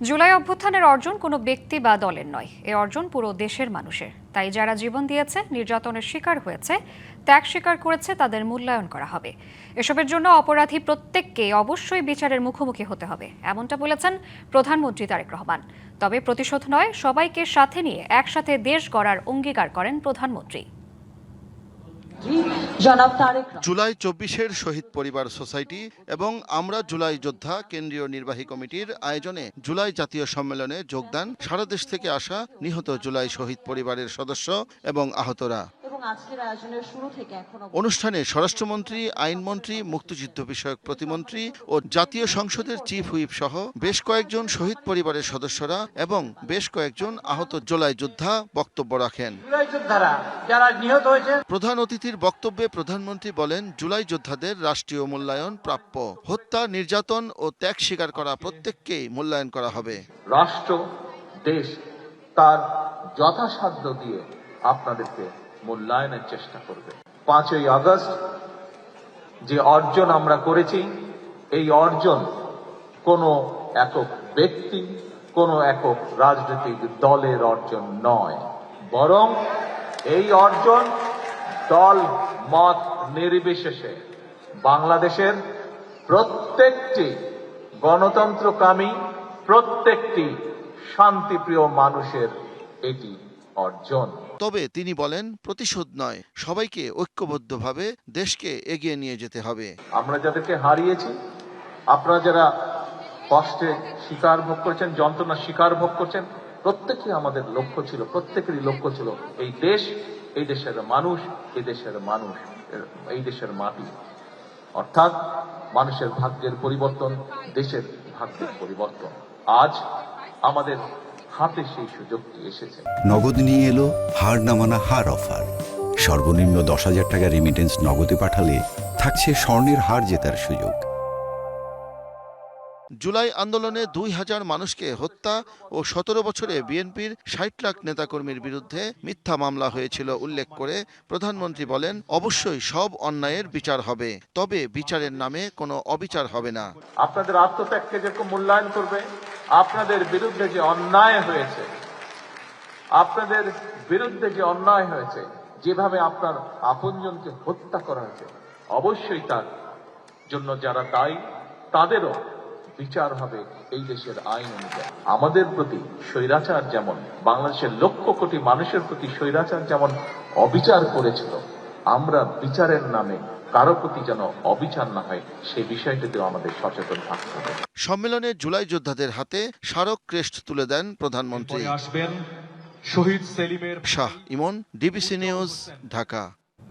জুলাই অভ্যুত্থানের অর্জন কোনো ব্যক্তি বা দলের নয়, এ অর্জন পুরো দেশের মানুষের। তাই যারা জীবন দিয়েছে, নির্যাতনের শিকার হয়েছে, ত্যাগ স্বীকার করেছে, তাদের মূল্যায়ন করা হবে। এসবের জন্য অপরাধী প্রত্যেককে অবশ্যই বিচারের মুখোমুখি হতে হবে, এমনটা বলেছেন প্রধানমন্ত্রী তারেক রহমান। তবে প্রতিশোধ নয়, সবাইকে সাথে নিয়ে একসাথে দেশ গড়ার অঙ্গীকার করেন প্রধানমন্ত্রী। জুলাই ২৪-এর শহীদ পরিবার সোসাইটি এবং আমরা জুলাই যোদ্ধা কেন্দ্রীয় নির্বাহী কমিটির আয়োজনে জুলাই জাতীয় সম্মেলনে যোগদান সারা দেশ থেকে আসা নিহত জুলাই শহীদ পরিবারের সদস্য এবং আহতরা। অনুষ্ঠানে স্বরাষ্ট্রমন্ত্রী, আইনমন্ত্রী, মুক্তিযুদ্ধ বিষয়ক প্রতিমন্ত্রী ও জাতীয় সংসদের চিফ হুইপ সহ বেশ কয়েকজন শহীদ পরিবারের সদস্যরা এবং বেশ কয়েকজন আহত জুলাই যোদ্ধা বক্তব্য রাখেন। প্রধান অতিথির বক্তব্যে প্রধানমন্ত্রী বলেন, জুলাই যোদ্ধাদের রাষ্ট্রীয় মূল্যায়ন প্রাপ্য। হত্যা, নির্যাতন ও ত্যাগ স্বীকার করা প্রত্যেককেই মূল্যায়ন করা হবে। রাষ্ট্র, দেশ তার যথাসাধ্য দিয়ে আপনাদেরকে মূল্যায়নের চেষ্টা করবে। 5ই আগস্ট যে অর্জন আমরা করেছি, এই অর্জন কোনো একক ব্যক্তি, কোনো একক রাজনৈতিক দলের অর্জন নয়, বরং এই অর্জন দল মত নির্বিশেষে বাংলাদেশের প্রত্যেকটি গণতন্ত্রকামী, প্রত্যেকটি শান্তিপ্রিয় মানুষের এটি অর্জন। তবে তিনি বলেন, প্রতিশোধ নয়, সবাইকে ঐক্যবদ্ধভাবে দেশকে এগিয়ে নিয়ে যেতে হবে। আমরা যাদেরকে হারিয়েছি, আপনারা যারা কষ্টে শিকার ভোগ করেছেন, যন্ত্রণা শিকার ভোগ করছেন, প্রত্যেকেই আমাদের লক্ষ্য ছিল, প্রত্যেকেরই লক্ষ্য ছিল এই দেশ, এই দেশের মানুষ, এই দেশের মানুষ, এই দেশের মাটি। অর্থাৎ মানুষের ভাগ্যের পরিবর্তন, দেশের ভাগ্যের পরিবর্তন। আজ আমাদের হাতে সেই সুযোগটি এসেছে। নগদ নিয়ে এলো হার না মানা হার অফার। সর্বনিম্ন 10,000 টাকা রেমিটেন্স নগদে পাঠালে থাকছে স্বর্ণের হার জেতার সুযোগ। জুলাই আন্দোলনে 2,000 মানুষকে হত্যা ও 17 বছরে বিএনপির 60 লাখ নেতাকর্মীর বিরুদ্ধে মিথ্যা মামলা হয়েছিল উল্লেখ করে প্রধানমন্ত্রী বলেন, অবশ্যই সব অন্যায়ের বিচার হবে, তবে বিচারের নামে কোনো অবিচার হবে না। আপনাদের আত্মত্যাগকে যেরকম মূল্যায়ন করবে, আপনাদের বিরুদ্ধে যে অন্যায় হয়েছে, আপনাদের বিরুদ্ধে যে অন্যায় হয়েছে, যেভাবে আপনার আপনজনকে হত্যা করা হয়েছে, অবশ্যই তার জন্য যারা দায়ী তাদেরও বিচার হবে এই দেশের আইন অনুযায়ী। আমাদের প্রতি স্বৈরাচার যেমন, বাংলাদেশের লক্ষ কোটি মানুষের প্রতি স্বৈরাচার যেমন অবিচার করেছিল, আমরা বিচারের নামে কারো প্রতি যেন অবিচার না হয়, সেই বিষয়টিতেও আমাদের সচেতন থাকতে হবে। সম্মেলনে জুলাই যোদ্ধাদের হাতে স্মারক ক্রেস্ট তুলে দেন প্রধানমন্ত্রী। আসবেন শহীদ সেলিমের শাহ ইমন, ডিবিসি নিউজ, ঢাকা।